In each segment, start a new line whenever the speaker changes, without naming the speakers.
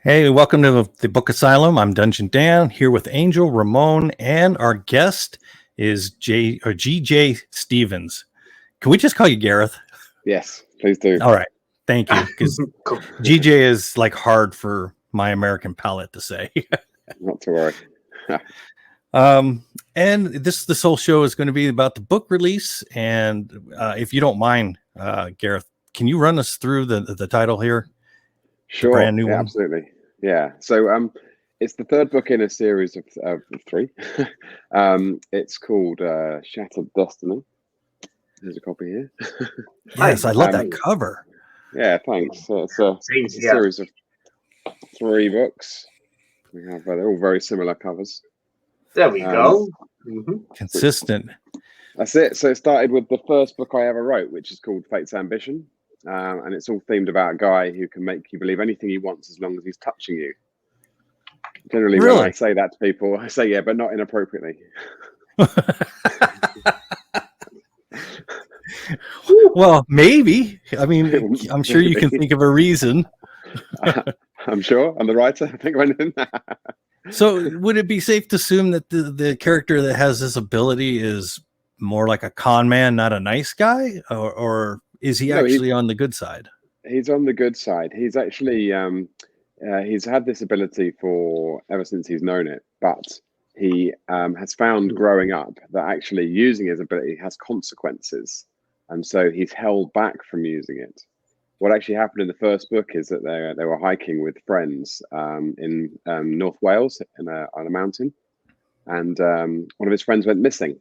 Hey, welcome to the Book Asylum. I'm Dungeondan here with Angel, Ramon, and our guest is GJ Stevens. Can we just call you Gareth?
Yes, please do.
All right. Thank you. Because
Cool.
GJ is like hard for my American palate to say.
Not to worry.
And this whole show is going to be about the book release. And if you don't mind, Gareth, can you run us through the title here?
Sure.
Brand new one?
Absolutely. Yeah. So it's the third book in a series of three. It's called Shattered Destiny. There's a copy here.
Yes, I love that cover.
Yeah, thanks. So it's a series of three books. We have they're all very similar covers.
There we go.
Consistent.
That's it. So it started with the first book I ever wrote, which is called Fate's Ambition. And it's all themed about a guy who can make you believe anything he wants as long as he's touching you. Generally, when I say that to people, I say, yeah, but not inappropriately.
Well, maybe. I mean, I'm sure you can think of a reason.
I'm sure. I'm the writer. I think I'm in.
So would it be safe to assume that the character that has this ability is more like a con man, not a nice guy? Or is he actually on the good side?
He's on the good side. He's actually he's had this ability for ever since he's known it, but he has found growing up that actually using his ability has consequences, and so he's held back from using it. What actually happened in the first book is that they were hiking with friends in North Wales on a mountain, and one of his friends went missing.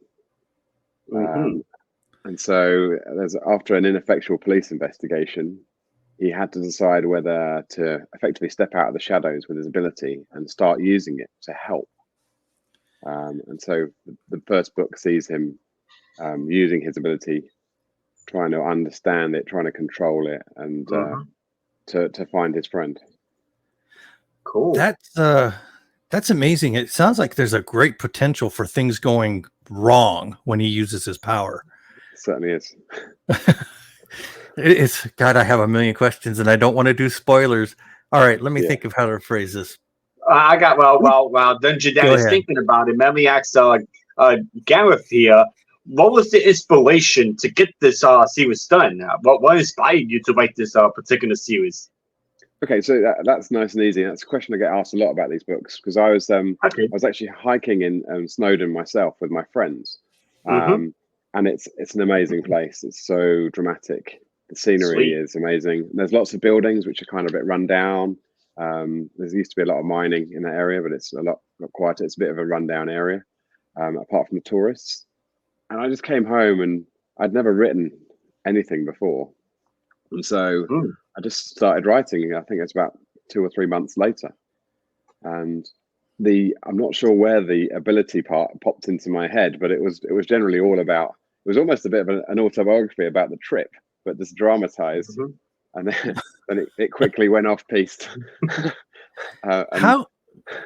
And so after an ineffectual police investigation, he had to decide whether to effectively step out of the shadows with his ability and start using it to help. And so the first book sees him using his ability, trying to understand it, trying to control it, and to find his friend.
Cool.
That's amazing. It sounds like there's a great potential for things going wrong when he uses his power.
It certainly is.
It's God, I have a million questions and I don't want to do spoilers. All right, let me think of how to phrase this.
I got while Dungeondan is thinking about it. Let me ask Gareth here. What was the inspiration to get this series done? What inspired you to write this particular series?
Okay, so that's nice and easy. That's a question I get asked a lot about these books because I was actually hiking in Snowdon myself with my friends, and it's an amazing place. It's so dramatic. The scenery is amazing. There's lots of buildings which are kind of a bit run down. There used to be a lot of mining in that area, but it's a lot quieter. It's a bit of a rundown area, apart from the tourists. And I just came home and I'd never written anything before. And so I just started writing. I think it's about 2 or 3 months later. And I'm not sure where the ability part popped into my head, but it was generally all about, it was almost a bit of an autobiography about the trip, but just dramatized. And then it quickly went off piste.
How?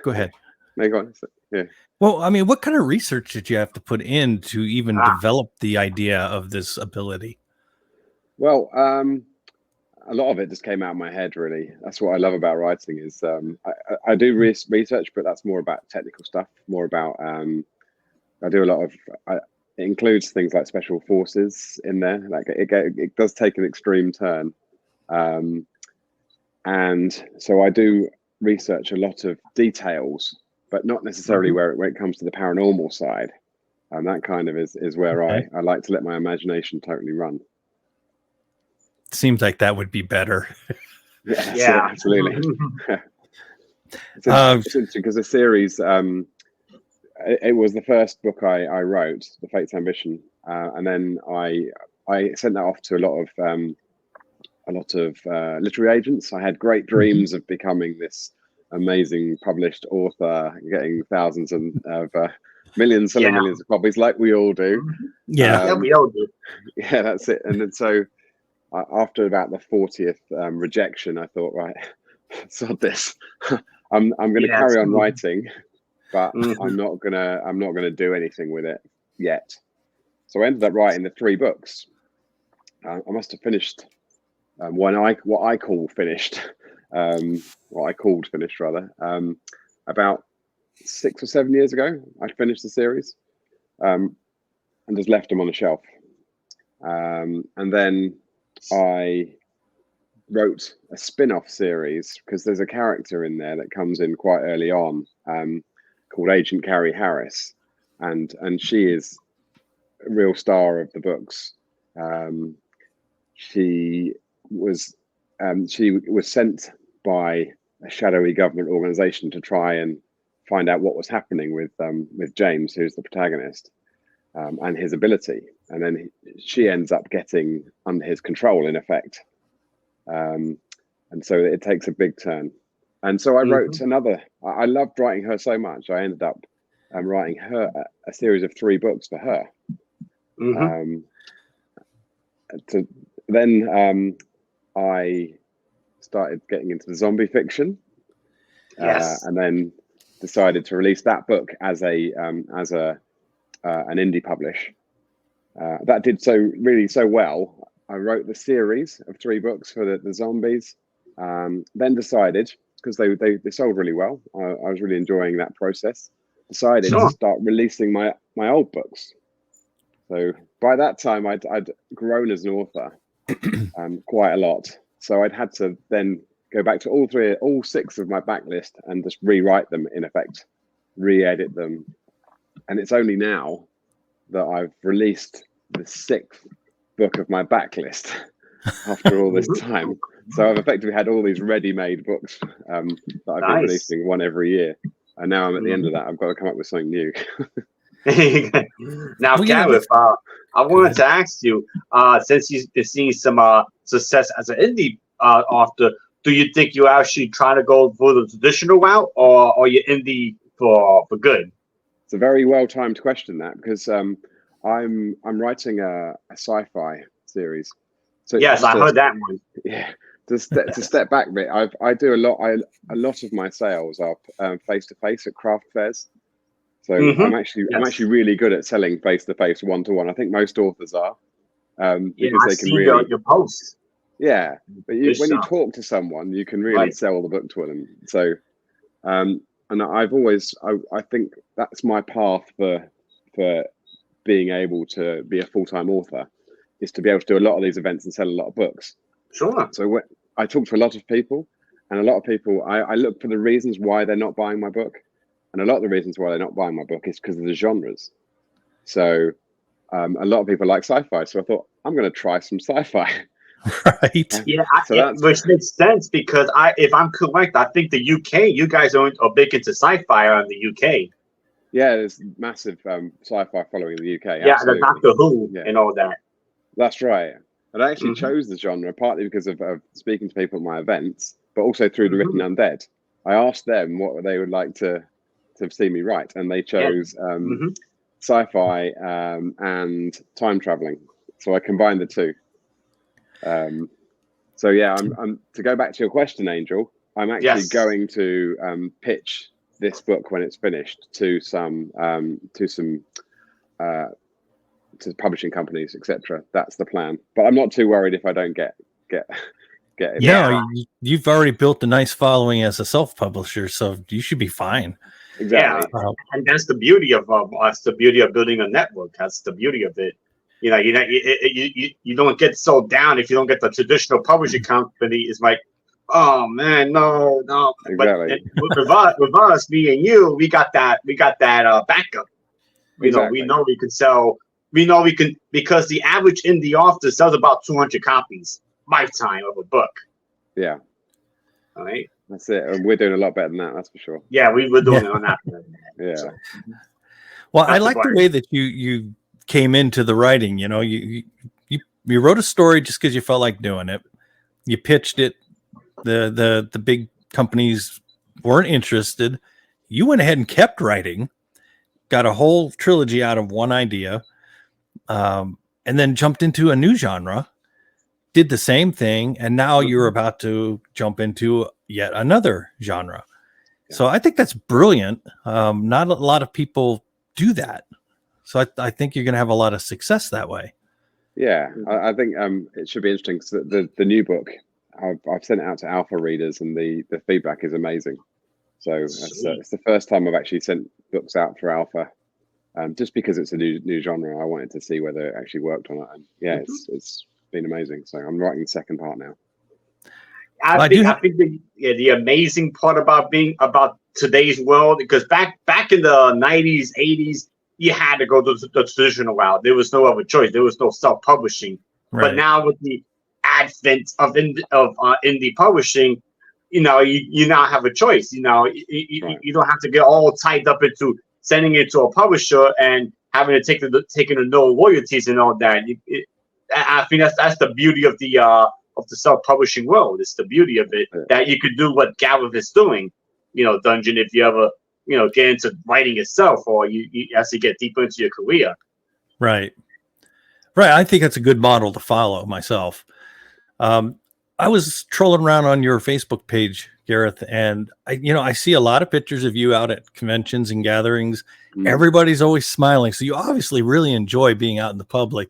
Go ahead.
No, go on. Yeah.
Well, I mean, what kind of research did you have to put in to even develop the idea of this ability?
Well, a lot of it just came out of my head, really. That's what I love about writing is I do research, but that's more about technical stuff, more about, I do a lot of, it includes things like special forces in there. Like it does take an extreme turn. And so I do research a lot of details, but not necessarily where it comes to the paranormal side. And that kind of is where I like to let my imagination totally run.
Seems like that would be better.
Yeah, absolutely. It's interesting because the series, it was the first book I wrote, The Fate's Ambition, and then I sent that off to a lot of literary agents. I had great dreams of becoming this amazing published author, getting thousands of millions, selling millions of copies, like we all do.
Yeah, we all do.
Yeah, that's it. And then so after about the 40th rejection, I thought, right, sod this. I'm going to carry on writing, but I'm not gonna do anything with it yet. So I ended up writing the 3 books. I must have finished what I call finished What I called finished rather. About 6 or 7 years ago, I finished the series, and just left them on the shelf. And then I wrote a spin-off series because there's a character in there that comes in quite early on, called Agent Carrie Harris, and she is a real star of the books. She was sent by a shadowy government organization to try and find out what was happening with James, who's the protagonist, and his ability. And then she ends up getting under his control, in effect. And so it takes a big turn. And so I wrote another. I loved writing her so much. I ended up writing her a series of 3 books for her. Then I started getting into the zombie fiction, and then decided to release that book as an indie publish. That did so well. I wrote the series of 3 books for the zombies. Then decided, because they sold really well, I was really enjoying that process. Decided to start releasing my old books. So by that time, I'd grown as an author quite a lot. So I'd had to then go back to all 6 of my backlist and just rewrite them, in effect, re-edit them. And it's only now that I've released the 6th book of my backlist after all this time. So I've effectively had all these ready-made books that I've been releasing one every year. And now I'm at the end of that. I've got to come up with something new.
Now, Gareth, I wanted to ask you, since you've been seeing some success as an indie author, do you think you're actually trying to go for the traditional route, or are you indie for good?
It's a very well-timed question, that, because I'm writing a sci-fi series. So
yes, I heard that one.
Yeah. To step back a bit, I do a lot of my sales are face-to-face at craft fairs. So I'm actually really good at selling face-to-face, one-to-one. I think most authors are, because they can really
your posts.
Yeah, but when you talk to someone, you can really sell the book to them. So, and I think that's my path for being able to be a full-time author, is to be able to do a lot of these events and sell a lot of books.
Sure.
So I talk to a lot of people, and a lot of people, I look for the reasons why they're not buying my book. And a lot of the reasons why they're not buying my book is because of the genres. So a lot of people like sci-fi. So I thought, I'm going to try some sci-fi.
Right.
Yeah, which makes sense, because if I'm correct, I think the UK, you guys are big into sci-fi in the UK.
Yeah, there's massive sci-fi following in the UK.
Yeah,
absolutely.
the Doctor Who and all that.
That's right. And I actually chose the genre partly because of speaking to people at my events, but also through the Written Undead. I asked them what they would like to see me write, and they chose sci-fi and time traveling. So I combined the 2. So yeah, I'm to go back to your question, Angel. I'm actually going to pitch this book when it's finished to some to publishing companies, etc. That's the plan. But I'm not too worried if I don't get it.
Yeah, you've already built a nice following as a self-publisher, so you should be fine.
Exactly.
Yeah, and that's the beauty of building a network. That's the beauty of it. You don't get so down if you don't get the traditional publishing company. Is like, oh man, no.
Exactly.
But with us, me and you, we got that backup.
Exactly.
We know we can sell. We know we can, because the average indie author sells about 200 copies lifetime of a book.
Yeah.
All right.
That's it. And we're doing a lot better than that. That's for sure.
Yeah, we're doing it on that.
Yeah.
So,
well, I like the way that you came into the writing. You wrote a story just because you felt like doing it. You pitched it. The big companies weren't interested. You went ahead and kept writing, got a whole trilogy out of one idea, and then jumped into a new genre, did the same thing, and now you're about to jump into yet another genre. Yeah. So I think that's brilliant. Not a lot of people do that. So I think you're going to have a lot of success that way.
Yeah, I think it should be interesting. So the new book, I've sent it out to alpha readers, and the feedback is amazing. So it's the first time I've actually sent books out for alpha, just because it's a new genre. I wanted to see whether it actually worked or not, and yeah, it's been amazing. So I'm writing the second part now.
I think the amazing part about today's world, because back in the 90s, 80s, you had to go to the traditional route. There was no other choice. There was no self-publishing. Right. But now with the advent of indie publishing, you now have a choice. You don't have to get all tied up into sending it to a publisher and having to taking the no royalties and all that. I think that's the beauty of the self-publishing world. It's the beauty of it, that you could do what Gareth is doing, Dungeon, if you ever, get into writing yourself, or you actually get deeper into your career.
Right. I think that's a good model to follow myself. I was trolling around on your Facebook page, Gareth, and I see a lot of pictures of you out at conventions and gatherings. Everybody's always smiling. So you obviously really enjoy being out in the public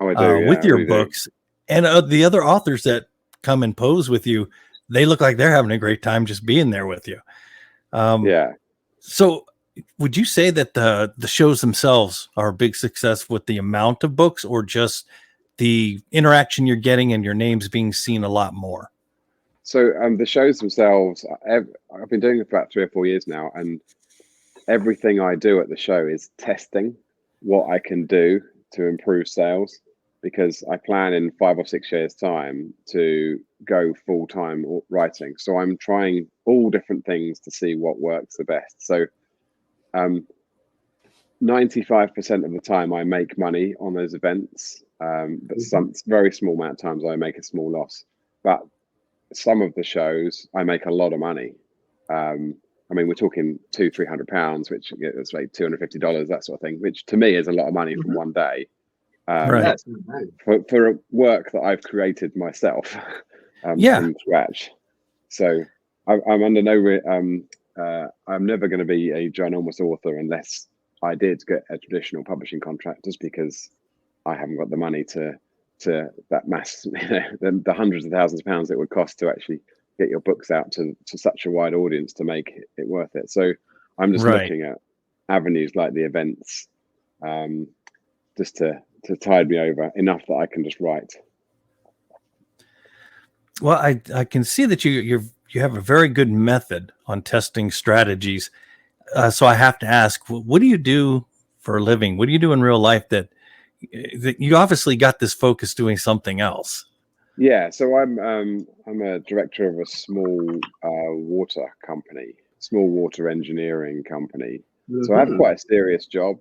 with your books. And the other authors that come and pose with you, they look like they're having a great time just being there with you. So would you say that the shows themselves are a big success with the amount of books, or just the interaction you're getting and your names being seen a lot more?
So the shows themselves, I've been doing it for about 3 or 4 years now, and everything I do at the show is testing what I can do to improve sales, because I plan in 5 or 6 years' time to go full-time writing. So I'm trying all different things to see what works the best. So 95% of the time I make money on those events, but some very small amount of times I make a small loss. But some of the shows I make a lot of money. I mean, we're talking £200-300, which is like $250, that sort of thing, which to me is a lot of money from one day. For work that I've created myself from scratch. So I'm under no I'm never going to be a ginormous author unless I did get a traditional publishing contract, just because I haven't got the money to that mass, the hundreds of thousands of pounds it would cost to actually get your books out to such a wide audience to make it worth it. So I'm just looking at avenues like the events, just to tide me over enough that I can just write.
Well, I can see that you have a very good method on testing strategies. So I have to ask, what do you do for a living? What do you do in real life that you obviously got this focus doing something else?
Yeah, so I'm a director of a small water company, small water engineering company. So I have quite a serious job.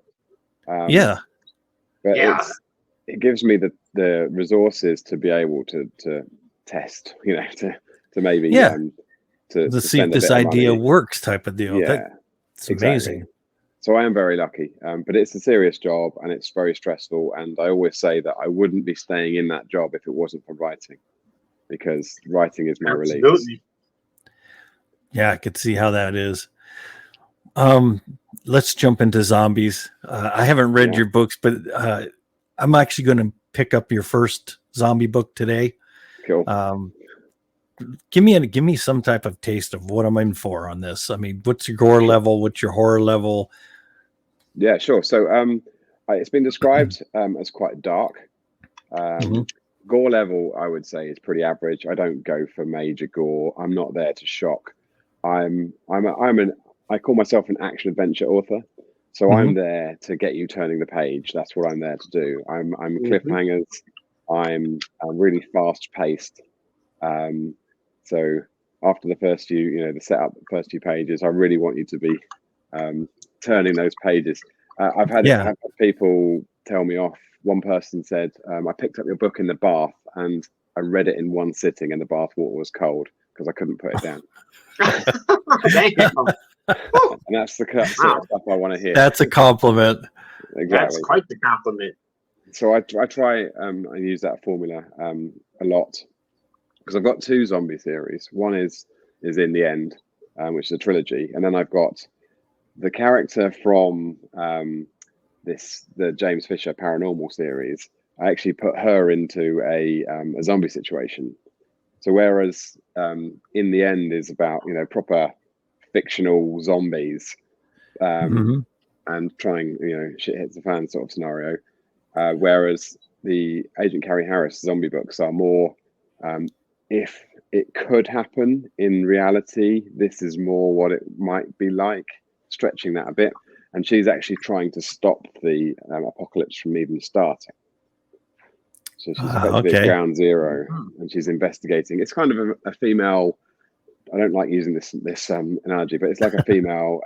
But it gives me the resources to be able to test, to maybe to
see if this idea works, type of deal. It's amazing.
So I am very lucky, but it's a serious job and it's very stressful. And I always say that I wouldn't be staying in that job if it wasn't for writing, because writing is my release.
Yeah, I could see how that is. Let's jump into zombies. I haven't read your books, but I'm actually going to pick up your first zombie book today.
Cool.
Give me some type of taste of what I'm in for on this. I mean, what's your gore level? What's your horror level?
Yeah, sure. So it's been described as quite dark. Gore level, I would say, is pretty average. I don't go for major gore. I'm not there to shock. I call myself an action adventure author. So I'm there to get you turning the page. That's what I'm there to do. I'm cliffhangers. I'm really fast paced. So after the first few, the setup, the first few pages, I really want you to be turning those pages. I've had people tell me off. One person said, I picked up your book in the bath and I read it in one sitting and the bath water was cold because I couldn't put it down. And that's the sort of stuff I want to hear.
That's a compliment.
Exactly.
That's quite the compliment.
So I try and use that formula a lot, because I've got 2 zombie series. One is In the End, which is a trilogy, and then I've got the character from the James Fisher paranormal series. I actually put her into a zombie situation. So whereas In the End is about, proper fictional zombies and trying, shit hits the fan sort of scenario, whereas the Agent Carrie Harris zombie books are more, if it could happen in reality, this is more what it might be like, stretching that a bit. And she's actually trying to stop the apocalypse from even starting. So she's effectively at ground zero, and she's investigating. It's kind of a female. I don't like using this analogy, but it's like a female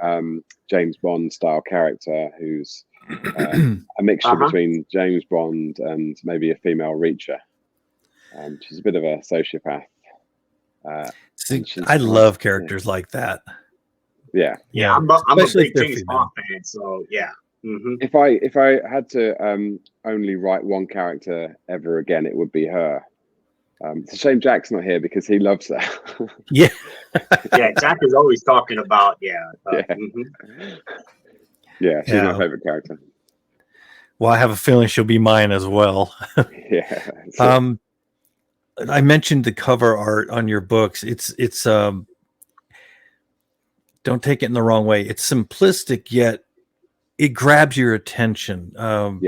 James Bond style character who's a mixture between James Bond and maybe a female Reacher. She's a bit of a sociopath.
See, I love characters like that.
Yeah,
I'm a big James Bond fan, so yeah.
If I had to only write one character ever again, it would be her. It's a shame Jack's not here because he loves her.
Yeah,
Jack is always talking about she's
my favorite character.
Well, I have a feeling she'll be mine as well.
Yeah.
I mentioned the cover art on your books. It's don't take it in the wrong way. It's simplistic, yet it grabs your attention. Who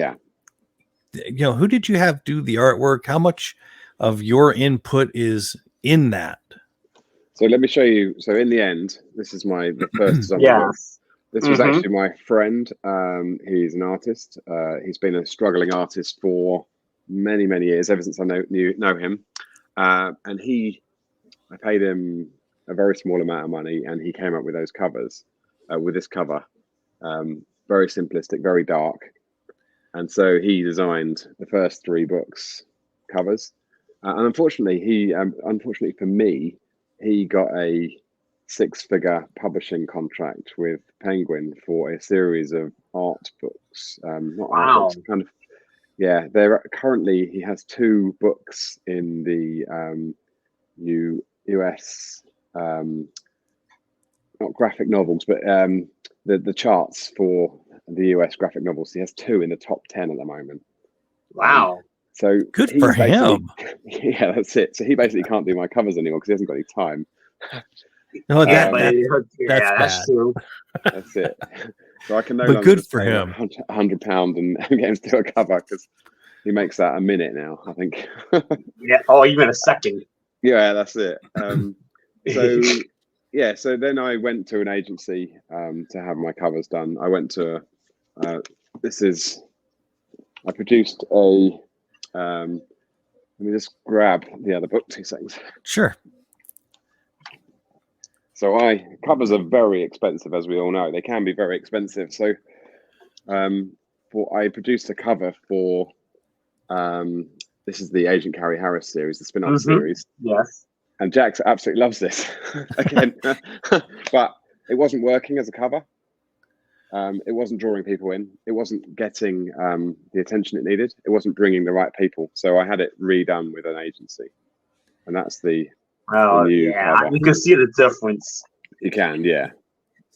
did you have do the artwork? How much of your input is in that?
So let me show you. So In the End, this is the first zombie book. This was actually my friend. He's an artist. He's been a struggling artist for many, many years, ever since I know him. And I paid him a very small amount of money, and he came up with those covers, with this cover. Very simplistic, very dark. And so he designed the first 3 books covers. And unfortunately, unfortunately for me, he got a 6-figure publishing contract with Penguin for a series of art books. Not art books, kind of. Yeah, he has 2 books in the US, not graphic novels, but the charts for the US graphic novels. He has 2 in the top 10 at the moment.
Wow.
So
good for him.
Yeah, that's it. So he basically can't do my covers anymore because he hasn't got any time.
No, that's
true.
That's it. So I can no
longer. But good for
pay
him.
£100 and get him to do a cover because he makes that a minute now, I think.
Even a second.
Yeah, that's it. So then I went to an agency to have my covers done. I went to I produced a let me just grab the other book 2 seconds.
Sure.
So covers are very expensive, as we all know. They can be very expensive. So I produced a cover for this is the Agent Carrie Harris series, the spin-off series.
Yes.
And Jax absolutely loves this again, but it wasn't working as a cover. It wasn't drawing people in. It wasn't getting the attention it needed. It wasn't bringing the right people. So I had it redone with an agency, and that's the new cover.
You can see the difference.
You can, yeah.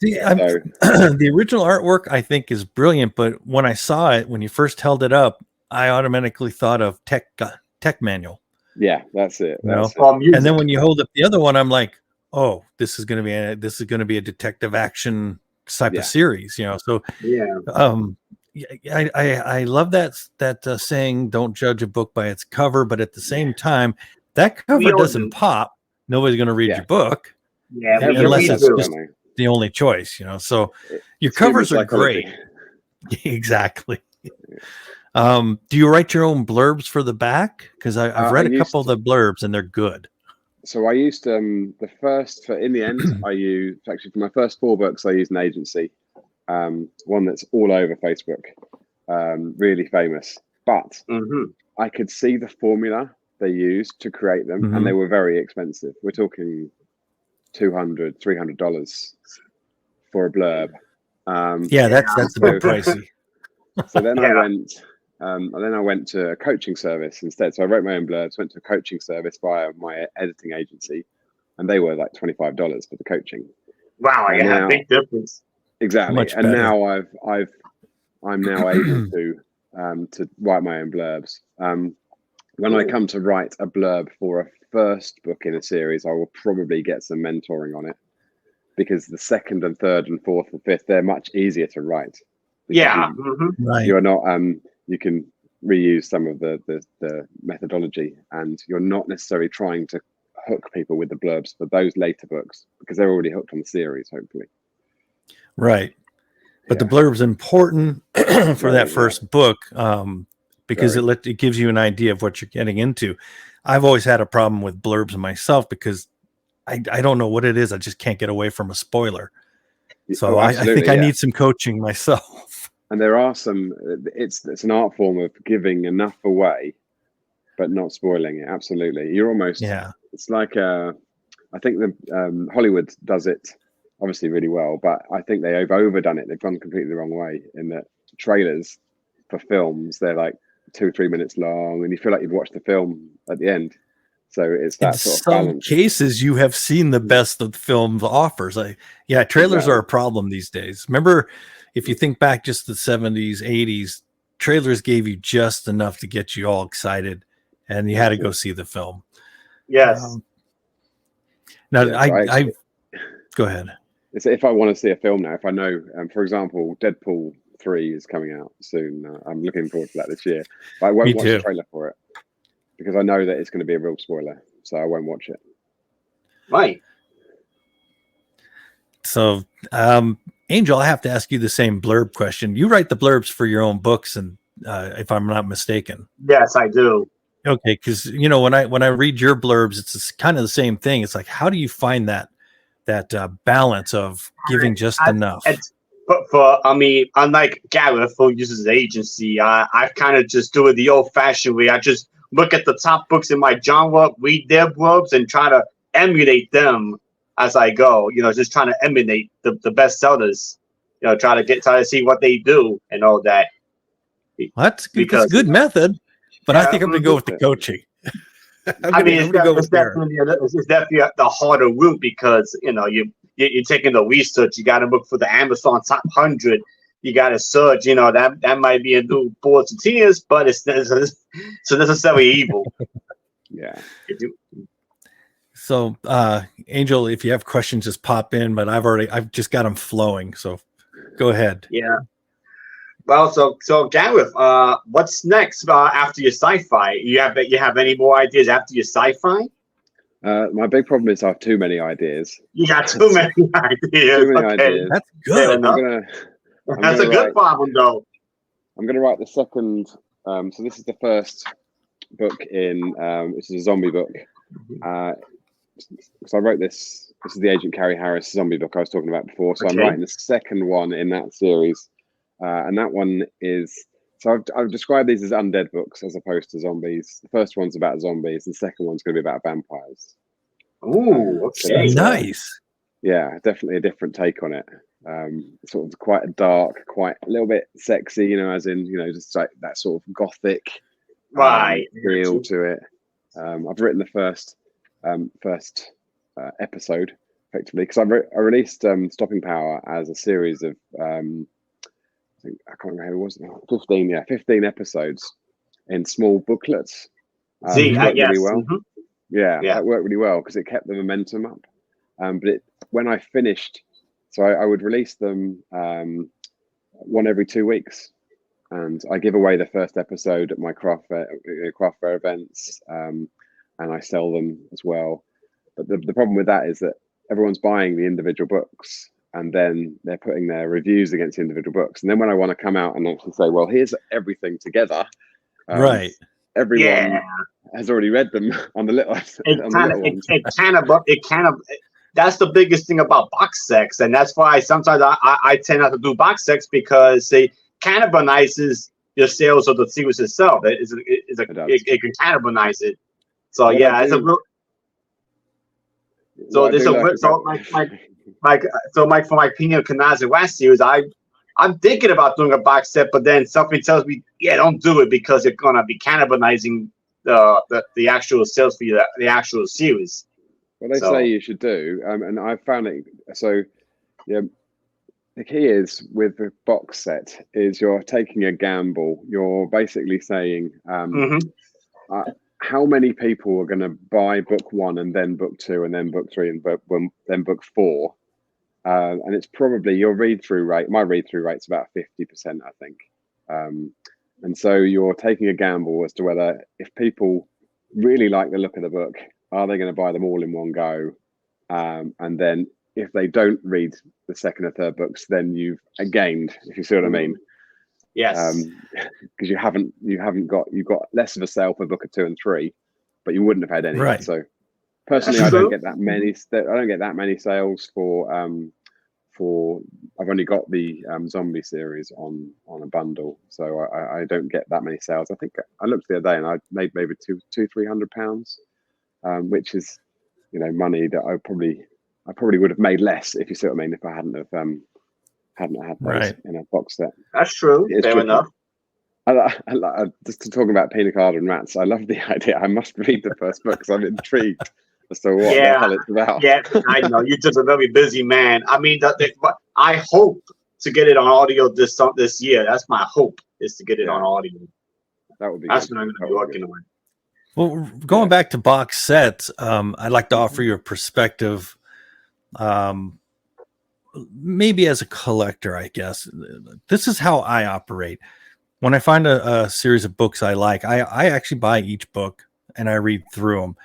See, the original artwork I think is brilliant, but when I saw it, when you first held it up, I automatically thought of tech manual.
Yeah, that's it.
And then when you hold up the other one, I'm like, oh, this is going to be a detective action type of series, So I love that saying, "Don't judge a book by its cover," but at the same time, that cover doesn't pop. Nobody's going to read your book, unless it's just the only choice, So your covers are great. Exactly. Do you write your own blurbs for the back? Because I've read a couple of the blurbs and they're good.
So I used the first for In the End. I used actually for my first 4 books. I used an agency, one that's all over Facebook, really famous. But I could see the formula they used to create them, and they were very expensive. We're talking $200, $300 for a blurb.
That's a bit pricey.
So then I went to a coaching service instead. So I wrote my own blurbs, went to a coaching service via my editing agency, and they were like $25 for the coaching.
Wow, a big difference.
Exactly.
Much
and
better.
Now I'm now able to write my own blurbs. when I come to write a blurb for a first book in a series, I will probably get some mentoring on it, because the second and third and fourth and fifth, they're much easier to write.
Yeah,
right.
You're not you can reuse some of the methodology, and you're not necessarily trying to hook people with the blurbs for those later books, because they're already hooked on the series, hopefully.
Right. But the blurb's important for that first book, because it gives you an idea of what you're getting into. I've always had a problem with blurbs myself, because I don't know what it is. I just can't get away from a spoiler. So I think I need some coaching myself.
And there are some, it's an art form of giving enough away, but not spoiling it. Absolutely. You're almost, it's like, I think the Hollywood does it obviously really well, but I think they've overdone it. They've gone completely the wrong way, in that trailers for films, they're like 2 or 3 minutes long, and you feel like you've watched the film at the end. So it's that sort of balance.
In some cases, you have seen the best of the film's offers. Trailers are a problem these days. Remember, if you think back just the 70s, 80s, trailers gave you just enough to get you all excited, and you had to go see the film.
Yes.
Now, I go ahead.
If I want to see a film now, if I know, for example, Deadpool 3 is coming out soon. I'm looking forward to that this year. But I won't watch the trailer for it, because I know that it's going to be a real spoiler, so I won't watch it.
Right.
So, Angel, I have to ask you the same blurb question. You write the blurbs for your own books, and if I'm not mistaken.
Yes, I do.
Okay, because when I read your blurbs, it's kind of the same thing. It's like, how do you find that balance of giving just enough?
But unlike Gareth, who uses an agency, I kind of just do it the old-fashioned way. I just look at the top books in my genre, read their blurbs, and try to emulate them as I go. Just trying to emulate the best sellers. Try to see what they do and all that.
That's a good method, but I think I'm going to go with the coaching.
It's definitely the harder route, because you're taking the research. You got to look for the Amazon top 100. You got to search. That might be a little bored to tears, but it's necessarily evil.
Yeah.
So, Angel, if you have questions, just pop in. But I've just got them flowing. So, go ahead.
Yeah. Well, so Gareth, what's next after your sci-fi? You have any more ideas after your sci-fi?
My big problem is I have too many ideas.
You got too many ideas.
Too many ideas.
That's good.
That's a good problem, though.
I'm going to write the second. So this is the first book which is a zombie book. So I wrote this. This is the Agent Carrie Harris zombie book I was talking about before. So I'm writing the second one in that series. And that one is, so I've described these as undead books as opposed to zombies. The first one's about zombies, and the second one's going to be about vampires.
Oh, okay.
So nice.
Yeah, definitely a different take on it. Sort of quite a dark, quite a little bit sexy, as in, just like that sort of gothic feel to it. I've written the first episode, effectively, because I released Stopping Power as a series of I can't remember who it was. 15 episodes in small booklets. Really well. That worked really well because it kept the momentum up. But when I finished, so I would release them one every 2 weeks, and I give away the first episode at my craft fair events, and I sell them as well. But the problem with that is that everyone's buying the individual books, and then they're putting their reviews against the individual books. And then when I want to come out and actually say, well, here's everything together, everyone has already read them on the little.
That's the biggest thing about box sets, and that's why sometimes I tend not to do box sets, because it cannibalizes your sales of the series itself. It can cannibalize it. So it's a real. So there's for my Pina Kanaza West series, I'm thinking about doing a box set, but then something tells me, don't do it, because it's gonna be cannibalizing the actual sales for the actual series.
What they say you should do, and I found it. So, the key is with the box set is you're taking a gamble. You're basically saying, how many people are going to buy book 1 and then book 2 and then book 3 and then book 4? And it's probably your read-through rate. My read-through rate's about 50%, I think. And so you're taking a gamble as to whether, if people really like the look of the book, are they going to buy them all in one go? And then if they don't read the second or third books, then you've gained, if you see what I mean.
Yes.
Because you've got less of a sale for book 2 and 3, but you wouldn't have had any.
Right.
So personally, I don't get that many. I don't get that many sales for. I've only got the zombie series on a bundle, so I don't get that many sales. I think I looked the other day and I made maybe £200-300, which is, money that I probably would have made less, if you see what I mean, if I hadn't had those in a box set.
That's true. Fair enough.
I just talking about Pina Colada and Rats, I love the idea. I must read the first book because I'm intrigued as to what the hell it's about.
Yeah, I know. You're just a very busy man. I mean, I hope to get it on audio this year. That's my hope, is to get it on audio.
That would be.
That's what I'm going to be working on.
Well, going back to box sets, I'd like to offer you a perspective. Maybe as a collector, I guess. This is how I operate. When I find a series of books I like, I actually buy each book and I read through them.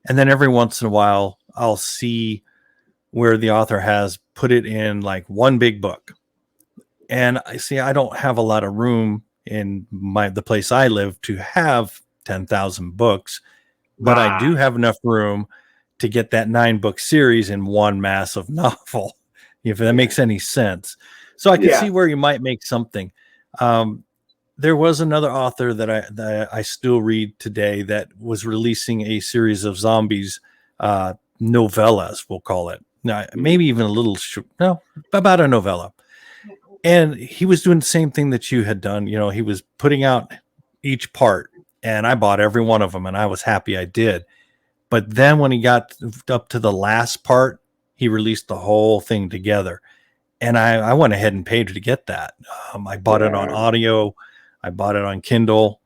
And then every once in a while, I'll see where the author has put it in like one big book. And I don't have a lot of room in the place I live to have 10,000 books, but I do have enough room to get that 9-book series in one massive novel, if that makes any sense. So I can see where you might make something. There was another author that I still read today that was releasing a series of zombies, novellas, we'll call it. Now, maybe even a little, about a novella. And he was doing the same thing that you had done. He was putting out each part, and I bought every one of them, and I was happy I did. But then when he got up to the last part, he released the whole thing together. And I went ahead and paid to get that. I bought it on audio. I bought it on Kindle.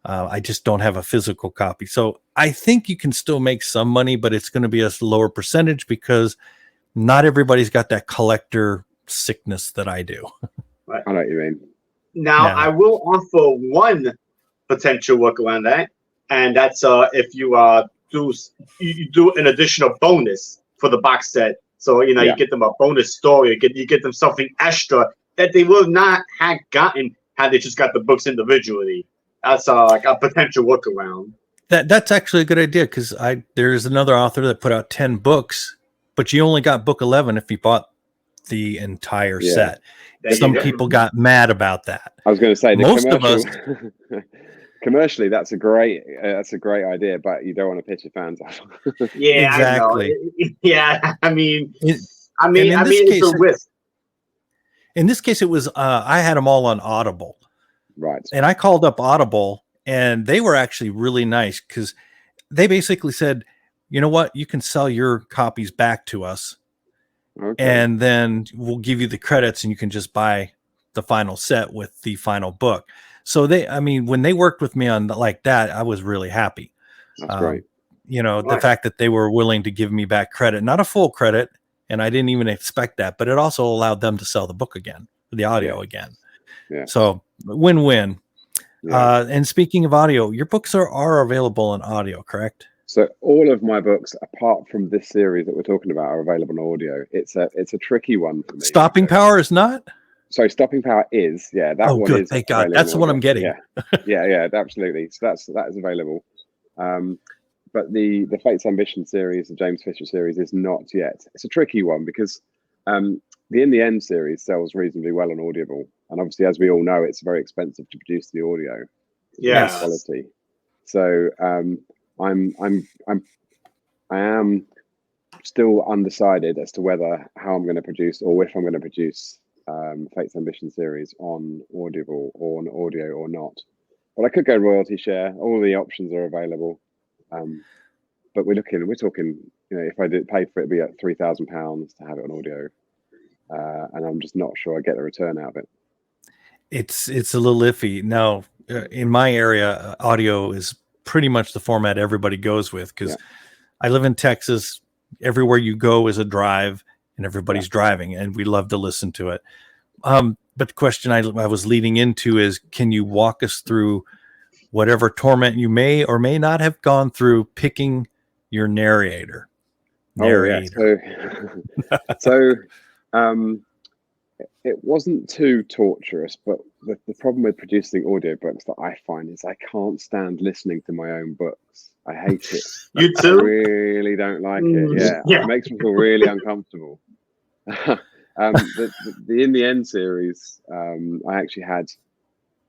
I just don't have a physical copy. So I think you can still make some money, but it's going to be a lower percentage because not everybody's got that collector sickness that I do.
I know what you mean.
Now, I will offer one potential workaround that, and that's if you do an additional bonus for the box set. So, you get them a bonus story, you get them something extra that they will not have gotten had they just got the books individually. That's like a potential workaround.
That's actually a good idea, because there's another author that put out 10 books, but you only got book 11 if you bought the entire set. Some people got mad about that.
I was going to say,
most of us
commercially, that's a great idea, but you don't want to piss your fans off.
Yeah,
exactly.
I mean, it's a risk.
In this case, it was I had them all on Audible,
right? And
I called up Audible, and they were actually really nice, because they basically said, "You know what? You can sell your copies back to us, and then we'll give you the credits, and you can just buy the final set with the final book." So when they worked with me on like that, I was really happy.
That's great.
The fact that they were willing to give me back credit, not a full credit, and I didn't even expect that, but it also allowed them to sell the book again, the audio again. Yeah. So win-win. Yeah. And speaking of audio, your books are available in audio, correct?
So all of my books, apart from this series that we're talking about, are available in audio. It's a tricky one for me.
Stopping Power is not?
So Stopping Power is, that one
good.
is.
Thank God. That's the one I'm getting.
Yeah, absolutely. So that is available. But the Fate's Ambition series, the James Fisher series, is not yet. It's a tricky one because the In the End series sells reasonably well on Audible, and obviously, as we all know, it's very expensive to produce the audio.
Yes.
Quality. So I am still undecided as to how I'm going to produce, or if I'm going to produce Fate's Ambition series on Audible or on audio or not. But I could go royalty share. All the options are available. But we're talking, if I did pay for it, it'd be at £3,000 to have it on audio. And I'm just not sure I get a return out of it.
It's a little iffy. Now, in my area, audio is pretty much the format everybody goes with, because I live in Texas. Everywhere you go is a drive, and everybody's driving, and we love to listen to it. But the question I was leading into is, can you walk us through whatever torment you may or may not have gone through picking your narrator?
So it wasn't too torturous, but the problem with producing audiobooks that I find is I can't stand listening to my own books. I hate it.
You too?
I really don't like it. Yeah. It makes me feel really uncomfortable. The In the End series, I actually had.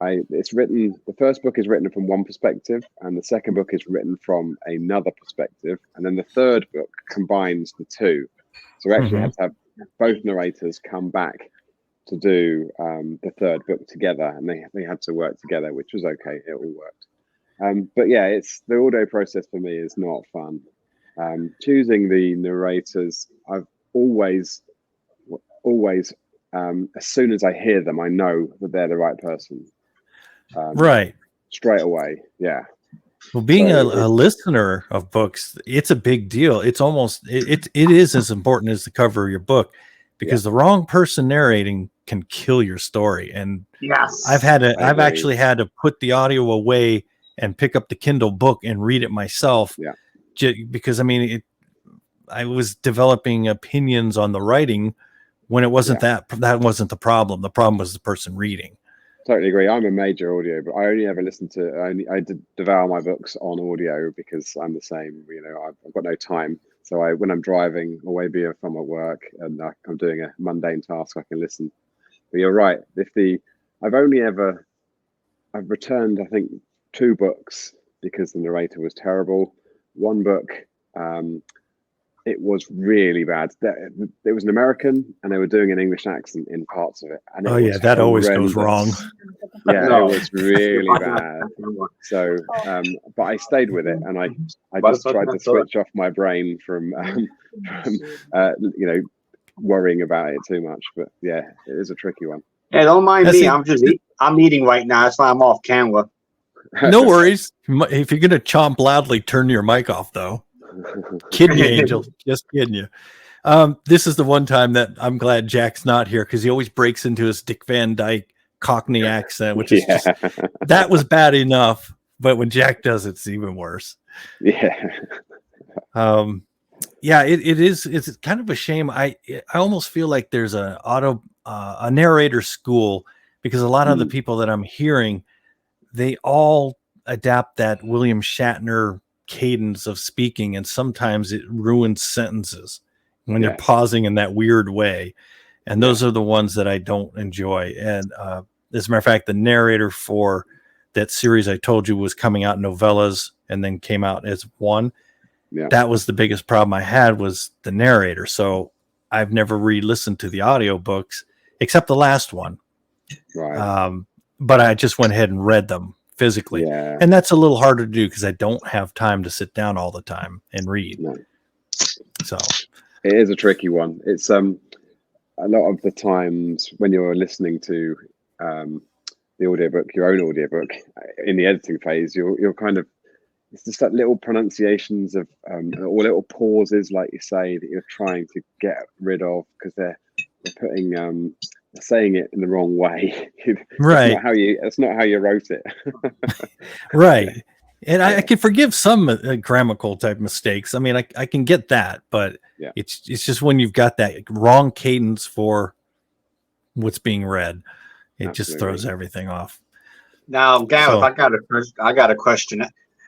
It's written. The first book is written from one perspective, and the second book is written from another perspective, and then the third book combines the two. So we actually had to have both narrators come back to do the third book together, and they had to work together, which was okay. It all worked. But yeah, it's the audio process for me is not fun. Choosing the narrators, I've always, as soon as I hear them, I know that they're the right person.
Right.
Straight away. Yeah.
Well, being a listener of books, it's a big deal. It's almost, it is as important as the cover of your book, because the wrong person narrating can kill your story. And I've actually had to put the audio away and pick up the Kindle book and read it myself. Because I mean, I was developing opinions on the writing when it wasn't that wasn't the problem. The problem was the person reading.
Totally agree. I'm a major audio, but I only ever listen to. I devour my books on audio because I'm the same. You know, I've got no time, so when I'm driving or maybe if I'm at work and I'm doing a mundane task, I can listen. But you're right. I've returned, I think, 2 books because the narrator was terrible. One book, it was really bad. It was an American, and they were doing an English accent in parts of it. And
that always goes wrong.
Yeah, it was really bad. So, but I stayed with it, and I just tried to switch off my brain from worrying about it too much. But yeah, it is a tricky one.
Hey, don't mind me. I'm eating right now. That's why I'm off camera.
No worries. If you're gonna chomp loudly, turn your mic off, though. Kidding you, Angel. Just kidding you. This is the one time that I'm glad Jack's not here, because he always breaks into his Dick Van Dyke Cockney accent, which is just, that was bad enough, but when Jack does, it's even worse.
Yeah.
It is. It's kind of a shame. I almost feel like there's a narrator school, because a lot of the people that I'm hearing, they all adapt that William Shatner cadence of speaking, and sometimes it ruins sentences when they're pausing in that weird way, and those are the ones that I don't enjoy. And as a matter of fact, the narrator for that series I told you was coming out in novellas and then came out as one. That was the biggest problem I had, was the narrator. So I've never re-listened to the audiobooks except the last one. But I just went ahead and read them physically. And that's a little harder to do because I don't have time to sit down all the time and read. So
it is a tricky one. It's a lot of the times when you're listening to the audiobook, your own audiobook, in the editing phase, you're kind of, it's just that little pronunciations of or little pauses, like you say, that you're trying to get rid of because they're putting saying it in the wrong way.
Right.
That's not how you wrote it.
Right. And I can forgive some grammatical type mistakes. I mean, I can get that, but it's just when you've got that wrong cadence for what's being read, it just throws everything off.
Now, Gareth, I got a question.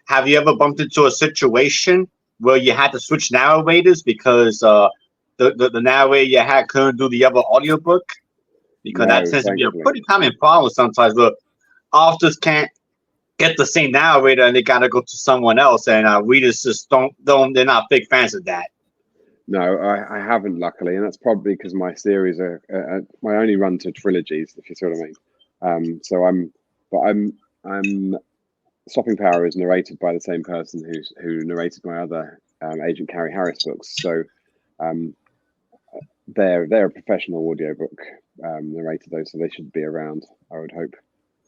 Have you ever bumped into a situation where you had to switch narrators because the narrator you had couldn't do the other audiobook? Because that tends to be a pretty common problem sometimes, where authors can't get the same narrator and they gotta go to someone else, and readers just they're not big fans of that.
No, I haven't, luckily, and that's probably because my series are my only run to trilogies, if you see what I mean. So I'm Stopping Power is narrated by the same person who narrated my other Agent Carrie Harris books. So they're a professional audiobook narrator, though, so they should be around, I would hope.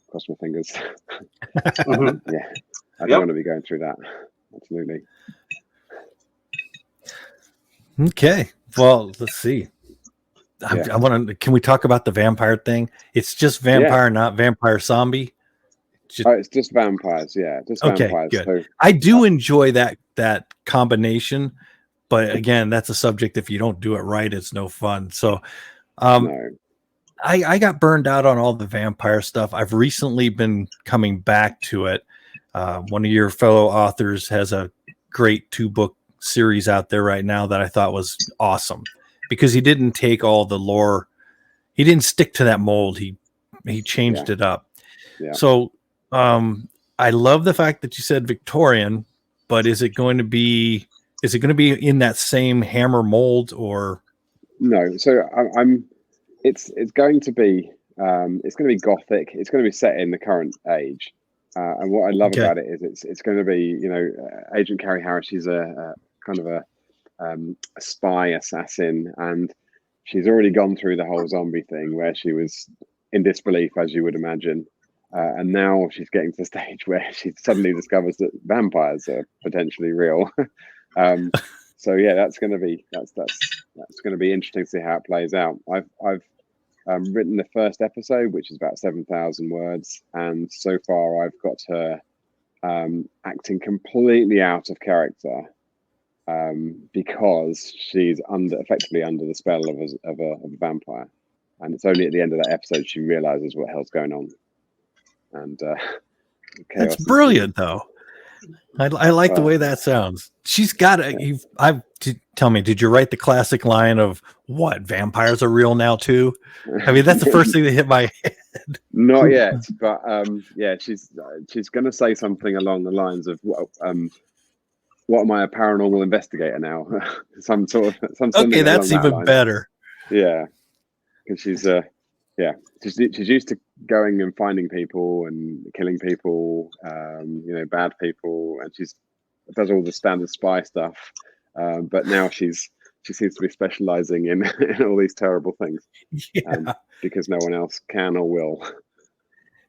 Cross my fingers. Yeah. I don't want to be going through that. Absolutely.
Okay. Well, let's see. I want to. Can we talk about the vampire thing? It's just vampire, not vampire zombie.
It's just vampires. Yeah, just vampires.
Good.
So,
I do enjoy that combination, but again, that's a subject. If you don't do it right, it's no fun. So,
no.
I got burned out on all the vampire stuff. I've recently been coming back to it. One of your fellow authors has a great 2-book series out there right now that I thought was awesome because he didn't take all the lore. He didn't stick to that mold. He changed it up.
Yeah.
So I love the fact that you said Victorian, but is it going to be in that same Hammer mold or
no? So it's going to be Gothic. It's going to be set in the current age. And what I love about it is it's going to be, Agent Carrie Harris. She's a kind of a spy assassin, and she's already gone through the whole zombie thing where she was in disbelief, as you would imagine. And now she's getting to the stage where she suddenly discovers that vampires are potentially real. So yeah, that's going to be interesting to see how it plays out. I've written the first episode, which is about 7,000 words, and so far I've got her acting completely out of character because she's effectively under the spell of a vampire, and it's only at the end of that episode she realizes what the hell's going on. And
that's brilliant, though. I like the way that sounds. She's got tell me, did you write the classic line of what vampires are real now too? I mean, that's the first thing that hit my head.
Not yet, but she's going to say something along the lines of what am I, a paranormal investigator now? something.
Okay, that's even better.
Yeah, because she's used to going and finding people and killing people, bad people, and she does all the standard spy stuff. But now she seems to be specializing in all these terrible things, because no one else can or will.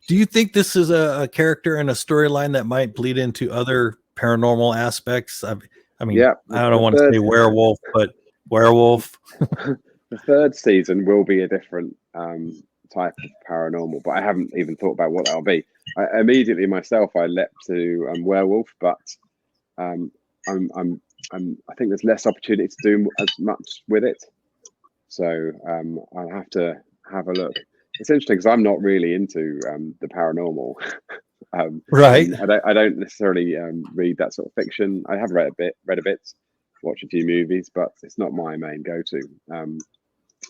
Do you think this is a character and a storyline that might bleed into other paranormal aspects? I mean, I don't want to say werewolf, but werewolf.
The third season will be a different type of paranormal, but I haven't even thought about what that'll be. I immediately myself I leapt to werewolf, but I think there's less opportunity to do as much with it, so I'll have to have a look. It's interesting because I'm not really into the paranormal.
Right.
I don't necessarily read that sort of fiction. I have read a bit, watch a few movies, but it's not my main go-to.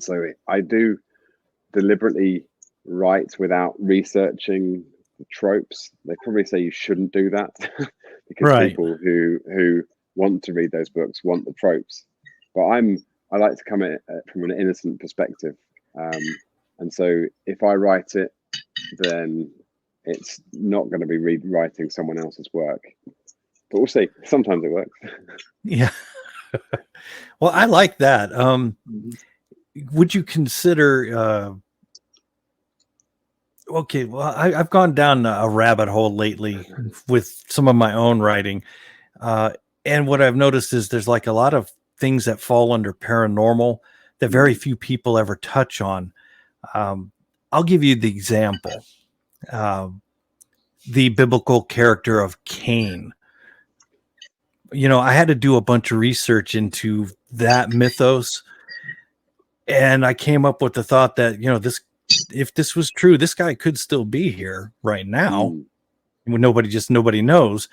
So I do deliberately write without researching the tropes. They probably say you shouldn't do that because people who want to read those books want the tropes. But I like to come at it from an innocent perspective. And so if I write it, then it's not going to be rewriting someone else's work. But we'll see. Sometimes it works.
Yeah. Well, I like that. Would you consider okay, well, I've gone down a rabbit hole lately with some of my own writing. And what I've noticed is there's like a lot of things that fall under paranormal that very few people ever touch on. I'll give you the example. The biblical character of Cain. I had to do a bunch of research into that mythos. And I came up with the thought that, if this was true, this guy could still be here right now. When nobody knows.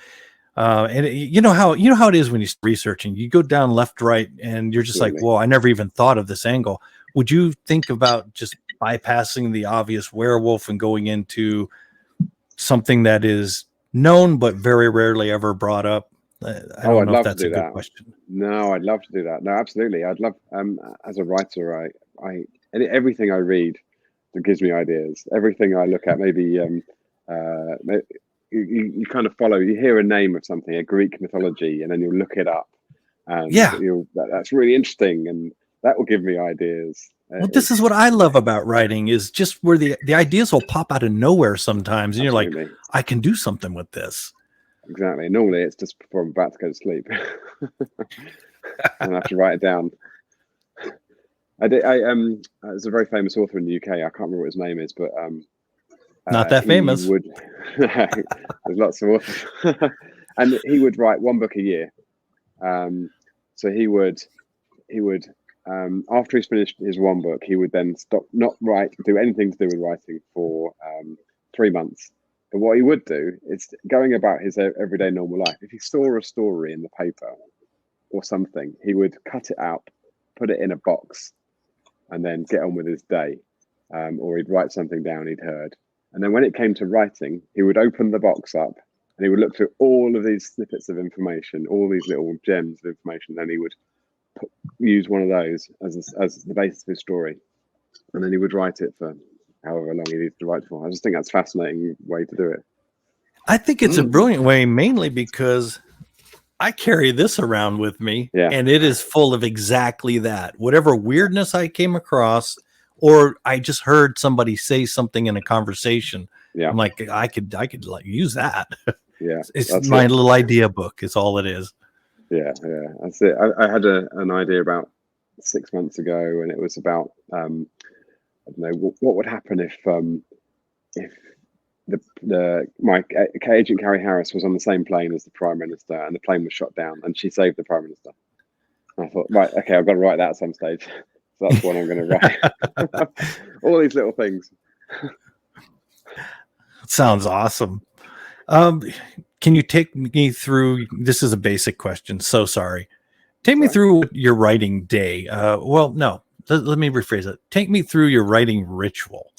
And you know how it is when you're researching, you go down left, right, and you're just like, whoa, I never even thought of this angle. Would you think about just bypassing the obvious werewolf and going into something that is known, but very rarely ever brought up? I don't know if that's a good question.
No, I'd love to do that. No, absolutely. I'd love, as a writer, everything I read that gives me ideas. Everything I look at, maybe you kind of follow. You hear a name of something, a Greek mythology, and then you'll look it up. And that's really interesting, and that will give me ideas.
Well, this is what I love about writing, is just where the ideas will pop out of nowhere sometimes, and you're like, I can do something with this.
Exactly. Normally, it's just before I'm about to go to sleep. And I have to write it down. There's a very famous author in the UK. I can't remember what his name is, but
not that famous.
There's lots of authors, and he would write one book a year. So he would after he's finished his one book, he would then do anything to do with writing for 3 months. But what he would do is going about his everyday normal life. If he saw a story in the paper or something, he would cut it out, put it in a box, and then get on with his day. Or he'd write something down he'd heard. And then when it came to writing, he would open the box up and he would look through all of these snippets of information, all these little gems of information. Then he would use one of those as the basis of his story. And then he would write it for however long he needs to write for. I just think that's a fascinating way to do it.
I think it's a brilliant way, mainly because I carry this around with me, and it is full of exactly that. Whatever weirdness I came across, or I just heard somebody say something in a conversation, I'm like, I could like use that.
Yeah,
it's my little idea book. Is all it is.
Yeah, that's it. I had an idea about 6 months ago, and it was about I don't know what would happen if my agent Carrie Harris was on the same plane as the Prime Minister, and the plane was shot down, and she saved the Prime Minister. And I thought, right, okay, I've got to write that at some stage. So that's what I'm going to write. All these little things.
Sounds awesome. Can you take me through? This is a basic question. So sorry. Take me through your writing day. Well, no. Let me rephrase it. Take me through your writing ritual.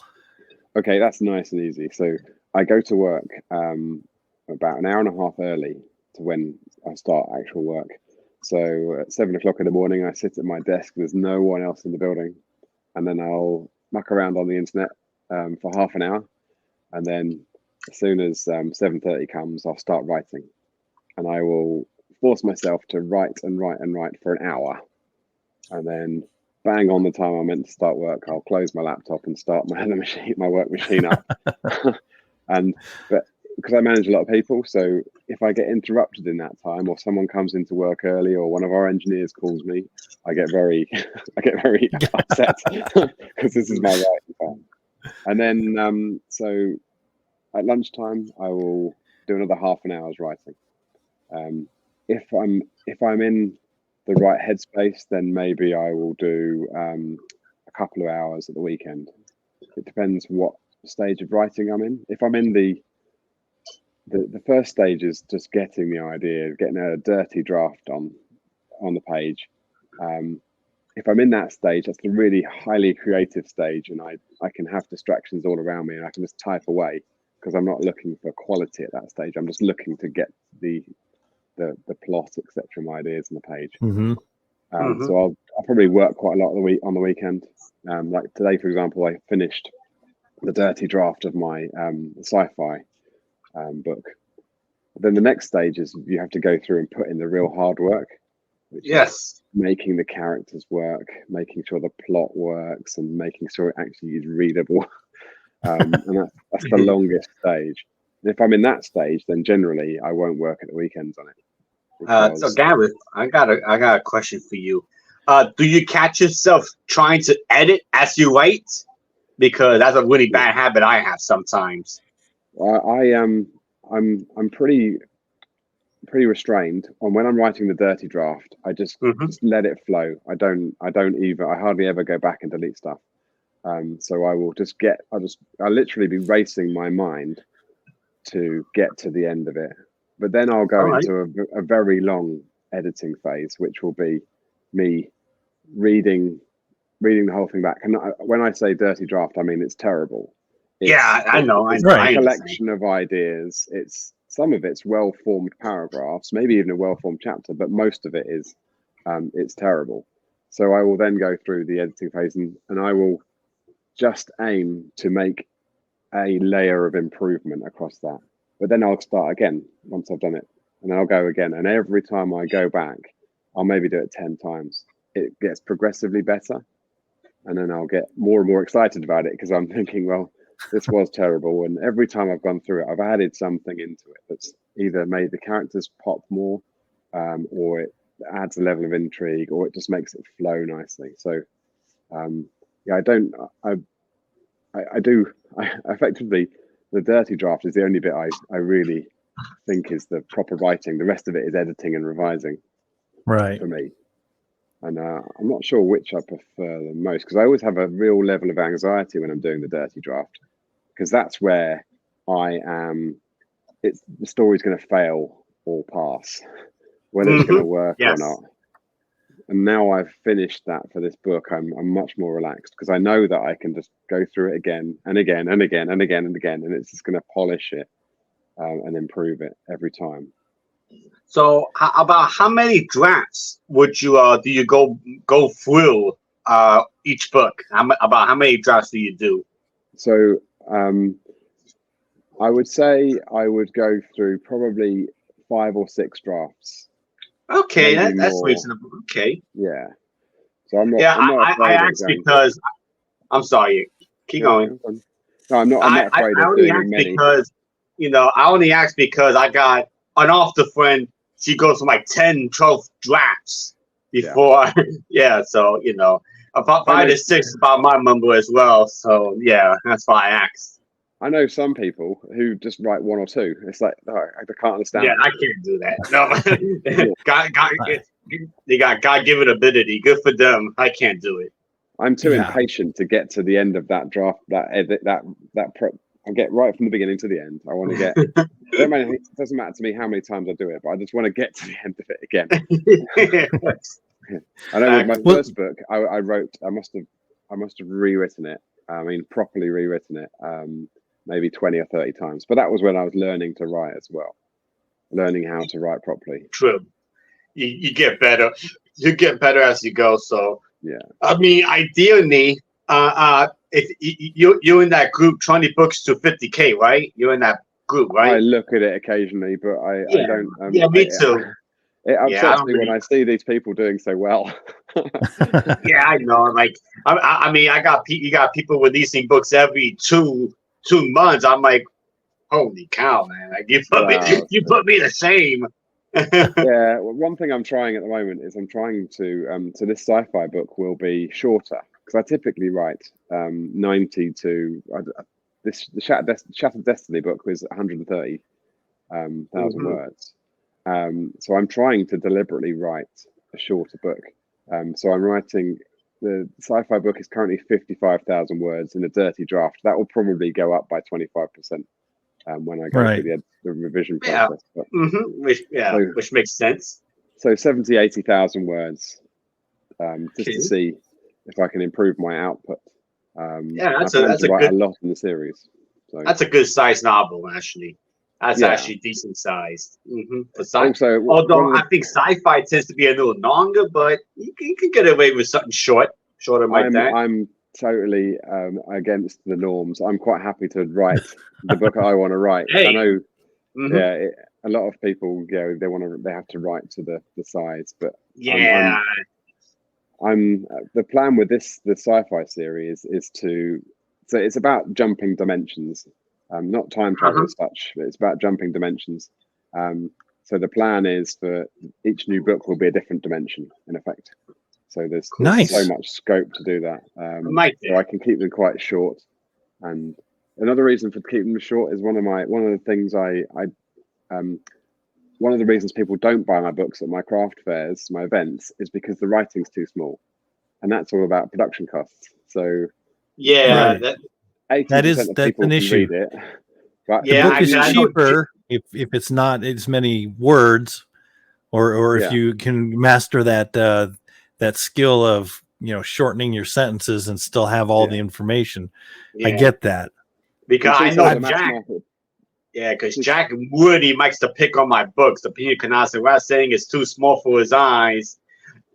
Okay, that's nice and easy. So I go to work about an hour and a half early to when I start actual work. So at 7 o'clock in the morning, I sit at my desk. There's no one else in the building. And then I'll muck around on the internet for half an hour. And then as soon as 7:30 comes, I'll start writing. And I will force myself to write and write and write for an hour. And then bang on the time I'm meant to start work, I'll close my laptop and start my work machine up. But because I manage a lot of people, so if I get interrupted in that time, or someone comes into work early, or one of our engineers calls me, I get very upset because this is my writing time. And then so at lunchtime, I will do another half an hour's writing. If I'm in the right headspace, then maybe I will do a couple of hours at the weekend. It depends what stage of writing I'm in. If I'm in the first stage is just getting the idea, getting a dirty draft on the page. If I'm in that stage, that's the really highly creative stage, and I can have distractions all around me, and I can just type away because I'm not looking for quality at that stage. I'm just looking to get the plot, etc., my ideas on the page. So I'll probably work quite a lot on the weekend. Like today, for example, I finished the dirty draft of my sci-fi book. Then the next stage is you have to go through and put in the real hard work. Which is making the characters work, making sure the plot works, and making sure it actually is readable. And that's the longest stage. And if I'm in that stage, then generally I won't work at the weekends on it.
So Gareth, I got a question for you. Do you catch yourself trying to edit as you write? Because that's a really bad habit I have sometimes.
I'm pretty restrained on when I'm writing the dirty draft. I just let it flow. I hardly ever go back and delete stuff. So I'll literally be racing my mind to get to the end of it. But then I'll go into a very long editing phase, which will be me reading the whole thing back. And when I say dirty draft, I mean it's terrible.
I know.
It's a collection of ideas. Some of it's well-formed paragraphs, maybe even a well-formed chapter, but most of it is it's terrible. So I will then go through the editing phase and I will just aim to make a layer of improvement across that. But then I'll start again once I've done it, and I'll go again. And every time I go back, I'll maybe do it 10 times. It gets progressively better, and then I'll get more and more excited about it because I'm thinking, well, this was terrible. And every time I've gone through it, I've added something into it that's either made the characters pop more, or it adds a level of intrigue, or it just makes it flow nicely. So yeah, I effectively, the dirty draft is the only bit I really think is the proper writing. The rest of it is editing and revising,
right,
for me. And I'm not sure which I prefer the most, because I always have a real level of anxiety when I'm doing the dirty draft, because that's where I am. The story's going to fail or pass, whether it's going to work or not. And now I've finished that for this book, I'm much more relaxed, because I know that I can just go through it again and again and again and again and again, and it's just going to polish it and improve it every time.
So, about how many drafts would you do you go through each book? About how many drafts do you do?
So, I would say I would go through probably 5 or 6 drafts.
Okay, that's reasonable. Okay.
Yeah. So I'm not.
Yeah,
I
asked because I'm sorry. Keep going.
No, I'm not afraid of doing many.
Because I only asked because I got an author friend. She goes from like 10, 12 drafts before. Yeah. So about 5 to 6 about my number as well. So yeah, that's why I asked.
I know some people who just write 1 or 2. It's like, I can't understand.
Yeah, I can't do that. No, they got God-given ability. Good for them. I can't do it.
I'm too impatient to get to the end of that draft, that edit, that I get right from the beginning to the end. I want to get. It doesn't matter to me how many times I do it, but I just want to get to the end of it again. I know with my first book, I wrote. I must have rewritten it. I mean, properly rewritten it. Maybe 20 or 30 times, but that was when I was learning to write as well, learning how to write properly.
True. You get better. You get better as you go. So
yeah.
I mean, ideally, if you're in that group, 20 books to 50K, right? You're in that group, right?
I look at it occasionally, but I don't.
Yeah, me too.
It upsets me when I see these people doing so well.
Yeah, I know. Like, I mean, you got people releasing books every two months. I'm like, holy cow, man! Like, you put me to shame.
Yeah, well, one thing I'm trying at the moment is I'm trying to so this sci-fi book will be shorter, because I typically write 90 to the Shattered Destiny book was 130,000 words. So I'm trying to deliberately write a shorter book. So I'm writing. The sci-fi book is currently 55,000 words in a dirty draft. That will probably go up by 25% when I go through the revision process. But,
which makes sense.
So 70,000, 80,000 words, just to see if I can improve my output.
That's
a
good.
A lot in the series. So
that's a good size novel, actually. That's actually decent sized. Although I think sci-fi tends to be a little longer, but you can get away with something shorter like that.
I'm totally against the norms. I'm quite happy to write the book I want to write. I know, a lot of people, they have to write to the size, but I'm the plan with the sci-fi series is so it's about jumping dimensions. Not time travel as such, but it's about jumping dimensions. So the plan is for each new book will be a different dimension, in effect. So there's so much scope to do that. So I can keep them quite short. And another reason for keeping them short is one of the things one of the reasons people don't buy my books at my craft fairs, my events, is because the writing's too small, and that's all about production costs. So
that's an issue.
Read it, but
the book is cheaper if it's not as many words, or if you can master that skill of shortening your sentences and still have all the information. I get that,
because I know Jack. Yeah, because Jack really likes to pick on my books. The Pina Canasta, what I'm saying is too small for his eyes.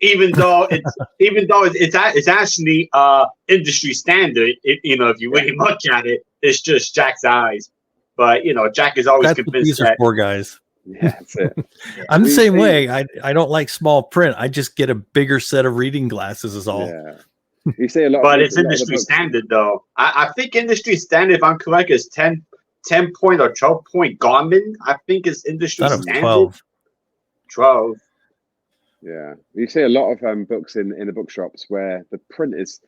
Even though it's actually industry standard, if you really look at it, it's just Jack's eyes. But Jack is always convinced that
poor guys.
Yeah, that's it.
I'm the same way. I don't like small print. I just get a bigger set of reading glasses is all.
Yeah. You see a lot,
but
of
it's industry standard though. I think industry standard, if I'm correct, is 10 point or 12 point Garmin. I think is industry standard. 12.
Yeah, you see a lot of books in the bookshops where the print is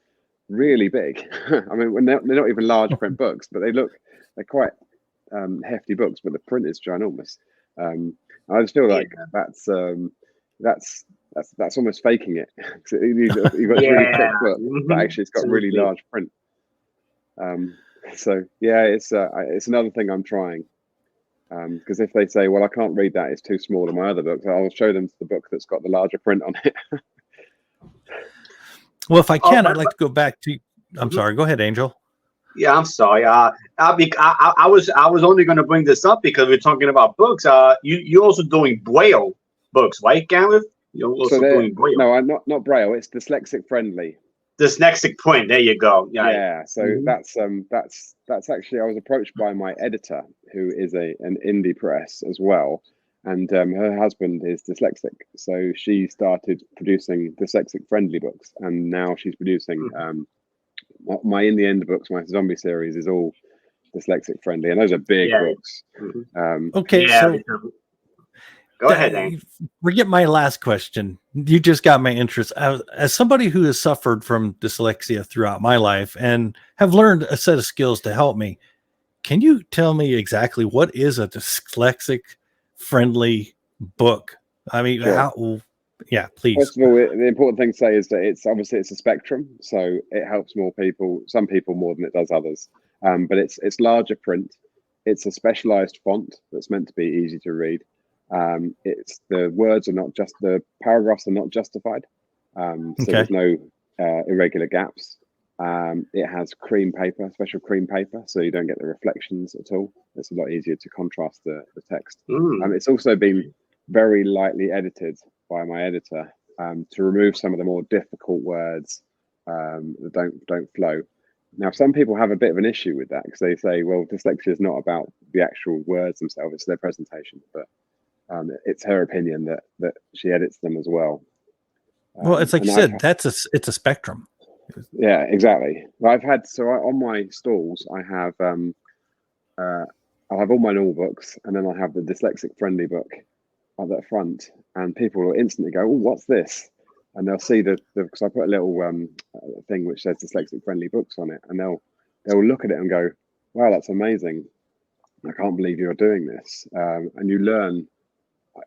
really big. I mean, when they're not even large print books, but they're quite hefty books, but the print is ginormous. I just feel like that's almost faking it. You've got this really thick book, but actually it's got really large print. So yeah, it's another thing I'm trying. Because if they say, well, I can't read that, it's too small in my other books, I'll show them the book that's got the larger print on it.
Well, if I can, I'd like to go back to. I'm sorry. Go ahead, Angel.
Yeah, I'm sorry. I was only going to bring this up because we're talking about books. You're also doing Braille books, right, Gareth? You're also doing Braille.
No, I'm not Braille. It's dyslexic friendly.
Dyslexic print. There you go.
Yeah. So that's actually, I was approached by my editor, who is an indie press as well, and her husband is dyslexic, so she started producing dyslexic friendly books, and now she's producing my In the End books. My zombie series is all dyslexic friendly, and those are big books.
Okay, so
go ahead, Hank.
Forget my last question. You just got my interest. As somebody who has suffered from dyslexia throughout my life and have learned a set of skills to help me, can you tell me exactly what is a dyslexic friendly book? I mean, yeah, please.
First of all, the important thing to say is that it's a spectrum, so it helps some people more than it does others. But it's larger print. It's a specialized font that's meant to be easy to read. It's the words are not just the paragraphs are not justified. So there's no irregular gaps. It has cream paper, special cream paper, so you don't get the reflections at all. It's a lot easier to contrast the text. It's also been very lightly edited by my editor to remove some of the more difficult words that don't flow. Now, some people have a bit of an issue with that because they say, well, dyslexia is not about the actual words themselves, it's their presentation. But it's her opinion that she edits them as well.
Well, it's like you said, it's a spectrum.
Yeah, exactly. I've had on my stalls, I have I'll have all my normal books, and then I'll have the dyslexic friendly book at the front, and people will instantly go, "Oh, what's this?" And they'll see because I put a little thing which says dyslexic friendly books on it, and they'll look at it and go, "Wow, that's amazing! I can't believe you're doing this." And you learn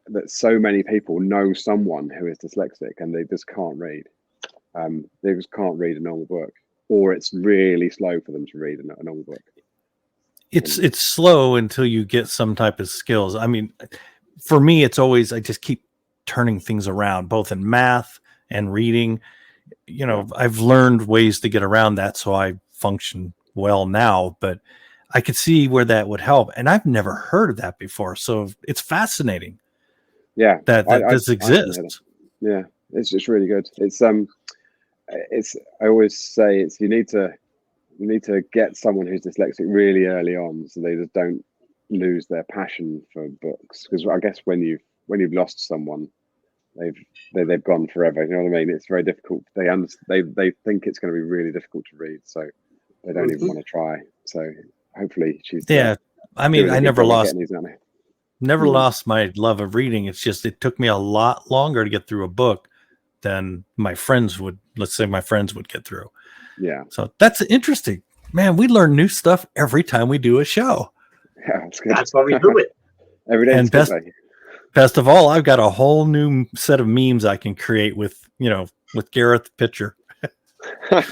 that so many people know someone who is dyslexic and they just can't read. They just can't read a normal book, or it's really slow for them to read a normal book.
It's slow until you get some type of skills. I mean, for me, it's always, I just keep turning things around, both in math and reading. You know, I've learned ways to get around that, so I function well now, but I could see where that would help. And I've never heard of that before. So it's fascinating.
Yeah.
That this exists.
Yeah. It's just really good. I always say you need to get someone who's dyslexic really early on, so they just don't lose their passion for books. Because I guess when you've lost someone, they've gone forever. You know what I mean? It's very difficult. They think it's going to be really difficult to read, so they don't even want to try. So hopefully she's
I mean, I never lost my love of reading. It's just it took me a lot longer to get through a book than my friends would. Let's say my friends would get through.
Yeah.
So that's interesting, man. We learn new stuff every time we do a show.
Yeah, that's good.
That's why we do it
every day.
And best of all, I've got a whole new set of memes I can create with Gareth picture.
There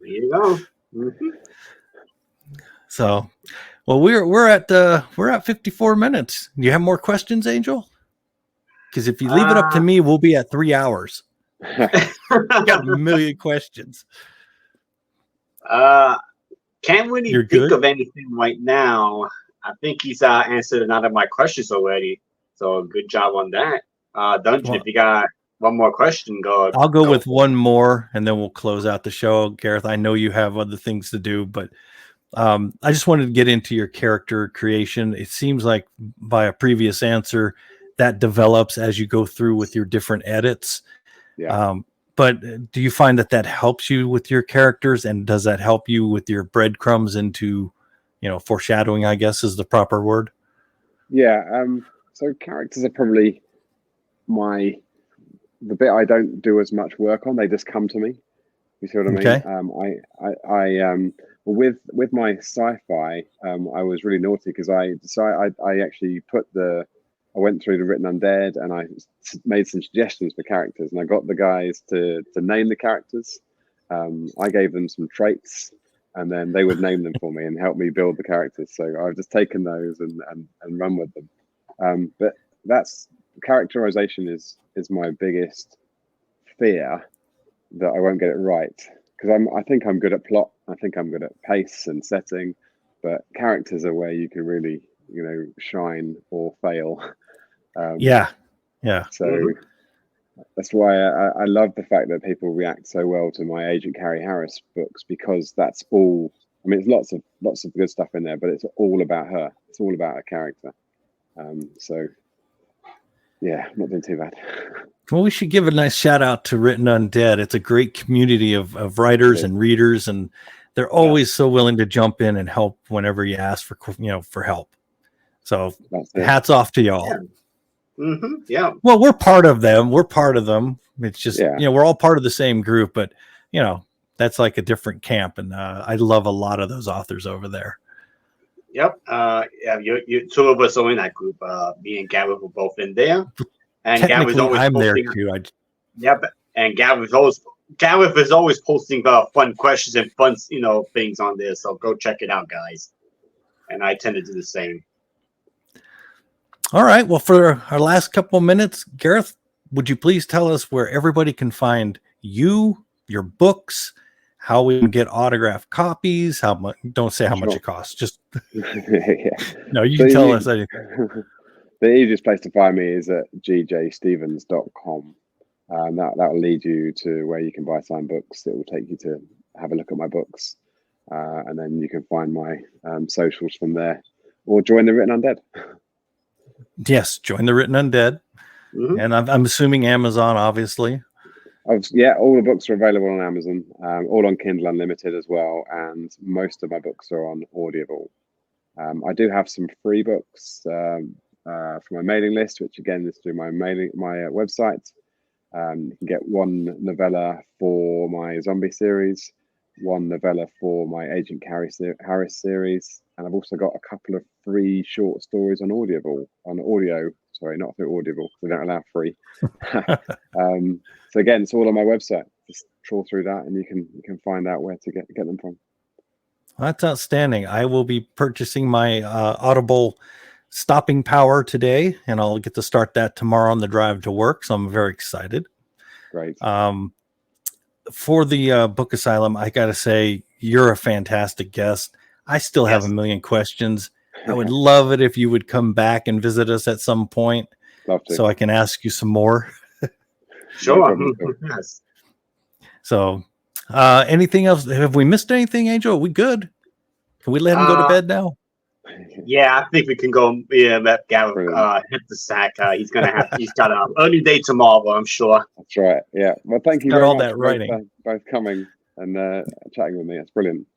you go. Mm-hmm.
So, well, we're at 54 minutes. Do you have more questions, Angel? Because if you leave it up to me, we'll be at 3 hours. Got a million questions.
Can't really think of anything right now. I think he's answered none of my questions already. So good job on that. Dungeon, if you got one more question, go.
I'll go with one more, and then we'll close out the show. Gareth, I know you have other things to do, but I just wanted to get into your character creation. It seems like by a previous answer that develops as you go through with your different edits.
Yeah.
But do you find that helps you with your characters, and does that help you with your breadcrumbs into, foreshadowing, I guess is the proper word?
Yeah. So characters are probably the bit I don't do as much work on. They just come to me. You see what I mean?
Okay.
With my sci-fi, I was really naughty because I actually I went through the Written Undead and I made some suggestions for characters, and I got the guys to name the characters. I gave them some traits, and then they would name them for me and help me build the characters. So I've just taken those and run with them. But that's characterization is my biggest fear, that I won't get it right, because I think I'm good at plot. I think I'm good at pace and setting, but characters are where you can really, shine or fail.
Yeah.
So that's why I love the fact that people react so well to my Agent Carrie Harris books, because that's all. I mean, it's lots of good stuff in there, but it's all about her. It's all about her character. So yeah, not doing too bad.
Well, we should give a nice shout out to Written Undead. It's a great community of writers and readers, and they're always so willing to jump in and help whenever you ask for help. So hats off to y'all.
Yeah. Yeah.
Well, we're part of them. It's just, we're all part of the same group, but that's like a different camp. And I love a lot of those authors over there.
Yep. You two of us are in that group. Me and Gareth were both in there. And
technically, I'm there too.
Yep. And Gareth is always posting fun questions and fun, things on there. So go check it out, guys. And I tend to do the same.
All right. Well, for our last couple of minutes, Gareth, would you please tell us where everybody can find you, your books, how we can get autographed copies, how much? Don't say how much it costs. Just no, you can tell us anything.
The easiest place to find me is at gjstevens.com. That will lead you to where you can buy signed books. It will take you to have a look at my books, and then you can find my socials from there, or join the Written Undead.
Yes, join the Written Undead, and I'm assuming Amazon, obviously.
All the books are available on Amazon, all on Kindle Unlimited as well, and most of my books are on Audible. I do have some free books for my mailing list, which again is through my website. You can get one novella for my zombie series, one novella for my Agent Carrie Harris series, and I've also got a couple of free short stories on audio. Sorry, not through Audible, because they don't allow free. So again, it's all on my website. Just trawl through that, and you can find out where to get them from.
That's outstanding. I will be purchasing my Audible Stopping Power today, and I'll get to start that tomorrow on the drive to work. So I'm very excited.
Great.
For the Book Asylum, I got to say, you're a fantastic guest. I still have a million questions. I would love it if you would come back and visit us at some point, so I can ask you some more.
Sure. Yes.
So, anything else? Have we missed anything, Angel? Are we good? Can we let him go to bed now?
Yeah, I think we can go. Let Gareth hit the sack. He's got an early day tomorrow, I'm sure.
That's right. Yeah. Well, thank you
very
much
that writing.
Both coming and chatting with me. That's brilliant.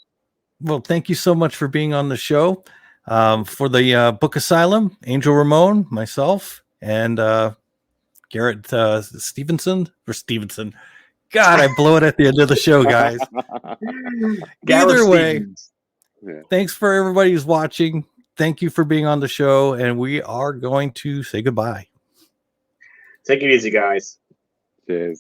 Well, thank you so much for being on the show. For the Book Asylum, Angel Ramon, myself, and Garrett Stevenson. God, I blow it at the end of the show, guys. Either way, thanks for everybody who's watching. Thank you for being on the show, and we are going to say goodbye.
Take it easy, guys.
Cheers.